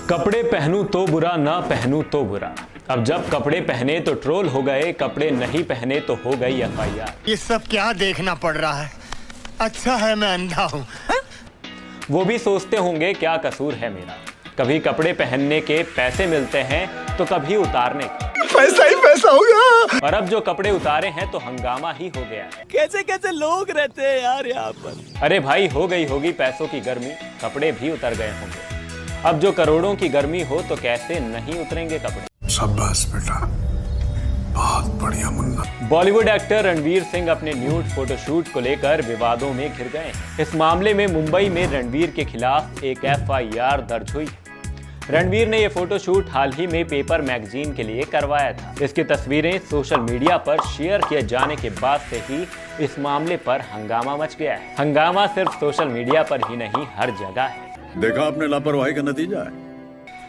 कपड़े पहनूं तो बुरा, ना पहनूं तो बुरा। अब जब कपड़े पहने तो ट्रोल हो गए, कपड़े नहीं पहने तो हो गई एफआईआर। ये सब क्या देखना पड़ रहा है? अच्छा है मैं अंधा हूँ। वो भी सोचते होंगे क्या कसूर है मेरा। कभी कपड़े पहनने के पैसे मिलते हैं तो कभी उतारने के। पैसा ही पैसा होगा। और अब जो कपड़े उतारे हैं तो हंगामा ही हो गया है। कैसे कैसे लोग रहते हैं यार यहाँ पर। अरे भाई, हो गई होगी पैसों की गर्मी, कपड़े भी उतर गए होंगे। अब जो करोड़ों की गर्मी हो तो कैसे नहीं उतरेंगे कपड़े। शाबाश बेटा, बहुत बढ़िया मुन्ना। बॉलीवुड एक्टर रणवीर सिंह अपने न्यूड फोटोशूट को लेकर विवादों में घिर गए हैं। इस मामले में मुंबई में रणवीर के खिलाफ एक एफआईआर दर्ज हुई है। रणवीर ने यह फोटोशूट हाल ही में पेपर मैगजीन के लिए करवाया था। इसकी तस्वीरें सोशल मीडिया पर शेयर किए जाने के बाद से ही इस मामले पर हंगामा मच गया है। हंगामा सिर्फ सोशल मीडिया पर ही नहीं, हर जगह है। देखा आपने लापरवाही का नतीजा है।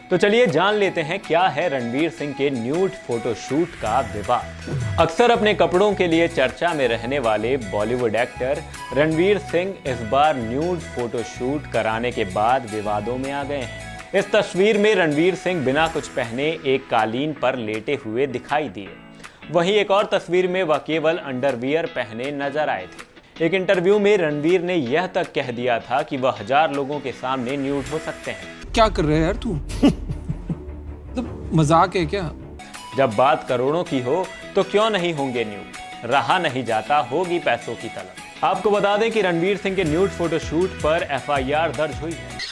तो चलिए जान लेते हैं क्या है रणवीर सिंह के न्यूड फोटोशूट का विवाद। अक्सर अपने कपड़ों के लिए चर्चा में रहने वाले बॉलीवुड एक्टर रणवीर सिंह इस बार न्यूड फोटोशूट कराने के बाद विवादों में आ गए हैं। इस तस्वीर में रणवीर सिंह बिना कुछ पहने एक कालीन पर लेटे हुए दिखाई दिए। वहीं एक और तस्वीर में वह केवल अंडरवियर पहने नजर आए थे। एक इंटरव्यू में रणवीर ने यह तक कह दिया था कि वह 1000 लोगों के सामने न्यूड हो सकते हैं। क्या कर रहे हैं यार तू? तो मजाक है क्या? जब बात करोड़ों की हो तो क्यों नहीं होंगे न्यूड। रहा नहीं जाता, होगी पैसों की तलब। आपको बता दें कि रणवीर सिंह के न्यूड फोटोशूट पर एफआईआर दर्ज हुई है।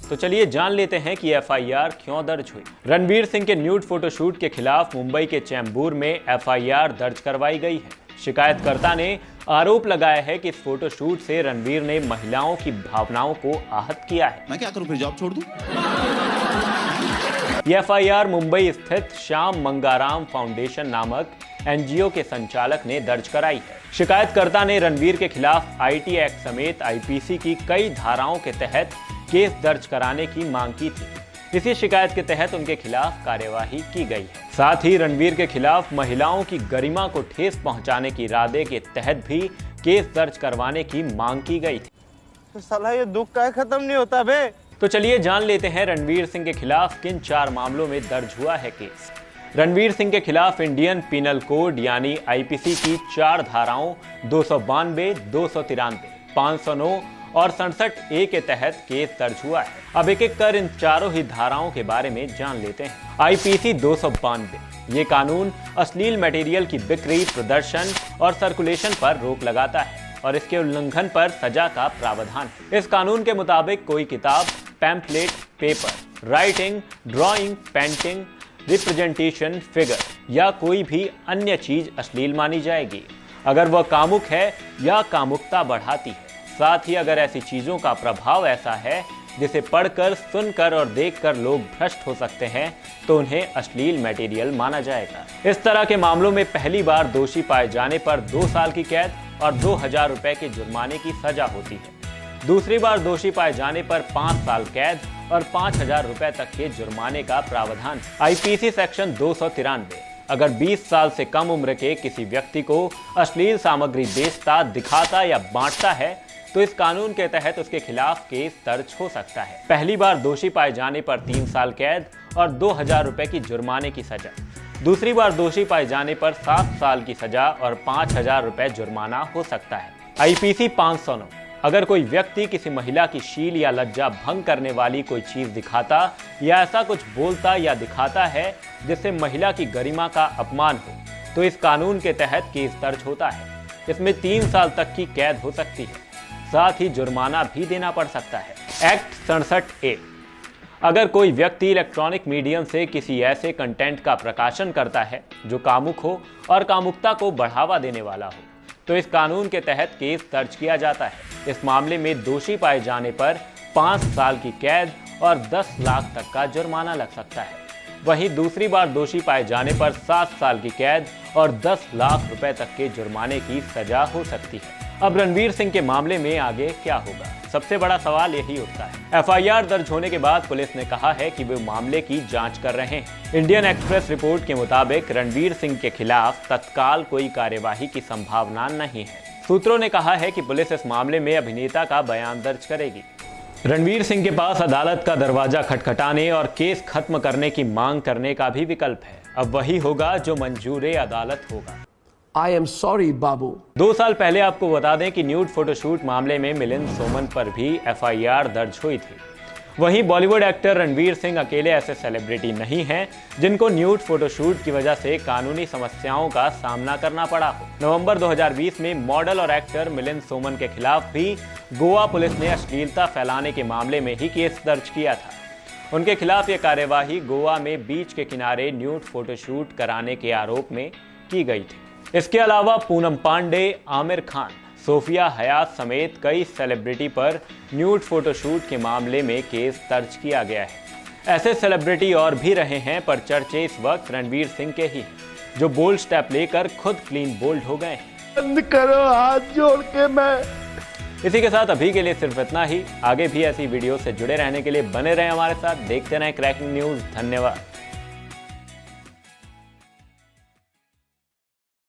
तो चलिए जान लेते हैं कि एफआईआर क्यों दर्ज हुई। रणवीर सिंह के न्यूड फोटोशूट के खिलाफ मुंबई के चैम्बूर में एफआईआर दर्ज करवाई गई है। शिकायतकर्ता ने आरोप लगाया है कि इस फोटोशूट से रणवीर ने महिलाओं की भावनाओं को आहत किया है। मैं क्या करूं, फिर जॉब छोड़ दूं? यह एफआईआर मुंबई स्थित श्याम मंगाराम फाउंडेशन नामक एनजीओ के संचालक ने दर्ज कराई है। शिकायतकर्ता ने रणवीर के खिलाफ आईटी एक्ट समेत आईपीसी की कई धाराओं के तहत केस दर्ज कराने की मांग की थी। इसी शिकायत के तहत उनके खिलाफ कार्यवाही की गई है। साथ ही रणवीर के खिलाफ महिलाओं की गरिमा को ठेस पहुंचाने की इरादे के तहत भी केस दर्ज करवाने की मांग की गई थी। तो साला ये दुख का खत्म नहीं होता बे। तो चलिए जान लेते हैं रणवीर सिंह के खिलाफ किन 4 मामलों में दर्ज हुआ है केस। रणवीर सिंह के खिलाफ इंडियन पिनल कोड यानी आईपीसी की 4 धाराओं 292, 293, 509 और 67A के तहत केस दर्ज हुआ है। अब एक एक कर इन चारों ही धाराओं के बारे में जान लेते हैं। आईपीसी 292 ये कानून अश्लील मटेरियल की बिक्री, प्रदर्शन और सर्कुलेशन पर रोक लगाता है और इसके उल्लंघन पर सजा का प्रावधान है। इस कानून के मुताबिक कोई किताब, pamphlet, paper, writing, drawing, painting, representation, figure या कोई भी अन्य चीज अश्लील मानी जाएगी अगर वह कामुक है या कामुकता बढ़ाती है। साथ ही अगर ऐसी चीजों का प्रभाव ऐसा है जिसे पढ़कर, सुनकर और देखकर लोग भ्रष्ट हो सकते हैं तो उन्हें अश्लील मटेरियल माना जाएगा। इस तरह के मामलों में पहली बार दोषी पाए जाने पर 2 साल की कैद और 2000 रुपए के जुर्माने की सजा होती है। दूसरी बार दोषी पाए जाने पर 5 साल कैद और 5000 रुपए तक के जुर्माने का प्रावधान है। आईपीसी सेक्शन 293 अगर 20 साल से कम उम्र के किसी व्यक्ति को अश्लील सामग्री बेचता, दिखाता या बांटता है तो इस कानून के तहत उसके खिलाफ केस दर्ज हो सकता है। पहली बार दोषी पाए जाने पर 3 साल कैद और 2000 रुपए की जुर्माने की सजा। दूसरी बार दोषी पाए जाने पर 7 साल की सजा और 5000 रुपए जुर्माना हो सकता है। आईपीसी 509 अगर कोई व्यक्ति किसी महिला की शील या लज्जा भंग करने वाली कोई चीज दिखाता या ऐसा कुछ बोलता या दिखाता है जिससे महिला की गरिमा का अपमान हो तो इस कानून के तहत केस दर्ज होता है। इसमें 3 साल तक की कैद हो सकती है, साथ ही जुर्माना भी देना पड़ सकता है। एक्ट 67A अगर कोई व्यक्ति इलेक्ट्रॉनिक मीडियम से किसी ऐसे कंटेंट का प्रकाशन करता है जो कामुक हो और कामुकता को बढ़ावा देने वाला हो तो इस कानून के तहत केस दर्ज किया जाता है। इस मामले में दोषी पाए जाने पर 5 साल की कैद और 10 लाख तक का जुर्माना लग सकता है। वहीं दूसरी बार दोषी पाए जाने पर 7 साल की कैद और 10 लाख रुपए तक के जुर्माने की सजा हो सकती है। अब रणवीर सिंह के मामले में आगे क्या होगा, सबसे बड़ा सवाल यही उठता है। एफआईआर दर्ज होने के बाद पुलिस ने कहा है कि वे मामले की जांच कर रहे हैं। इंडियन एक्सप्रेस रिपोर्ट के मुताबिक रणवीर सिंह के खिलाफ तत्काल कोई कार्यवाही की संभावना नहीं है। सूत्रों ने कहा है कि पुलिस इस मामले में अभिनेता का बयान दर्ज करेगी। रणवीर सिंह के पास अदालत का दरवाजा खटखटाने और केस खत्म करने की मांग करने का भी विकल्प है। अब वही होगा जो मंजूर अदालत होगा। I am sorry, बाबू। 2 साल पहले आपको बता दें कि न्यूड फोटोशूट मामले में मिलिंद सोमन पर भी FIR दर्ज हुई थी। वहीं बॉलीवुड एक्टर रणवीर सिंह अकेले ऐसे सेलिब्रिटी नहीं हैं जिनको न्यूड फोटोशूट की वजह से कानूनी समस्याओं का सामना करना पड़ा हो। नवंबर 2020 में मॉडल और एक्टर मिलिंद सोमन के खिलाफ भी गोवा पुलिस ने अश्लीलता फैलाने के मामले में ही केस दर्ज किया था। उनके खिलाफ यह कार्यवाही गोवा में बीच के किनारे न्यूड फोटोशूट कराने के आरोप में की गई थी। इसके अलावा पूनम पांडे, आमिर खान, सोफिया हयात समेत कई सेलिब्रिटी पर न्यूड फोटोशूट के मामले में केस दर्ज किया गया है। ऐसे सेलिब्रिटी और भी रहे हैं, पर चर्चे इस वक्त रणवीर सिंह के ही, जो बोल्ड स्टेप लेकर खुद क्लीन बोल्ड हो गए हैं। बंद करो हाथ जोड़ के। मैं इसी के साथ अभी के लिए सिर्फ इतना ही। आगे भी ऐसी वीडियो से जुड़े रहने के लिए बने रहें हमारे साथ। देखते रहें क्रैकिंग न्यूज़। धन्यवाद।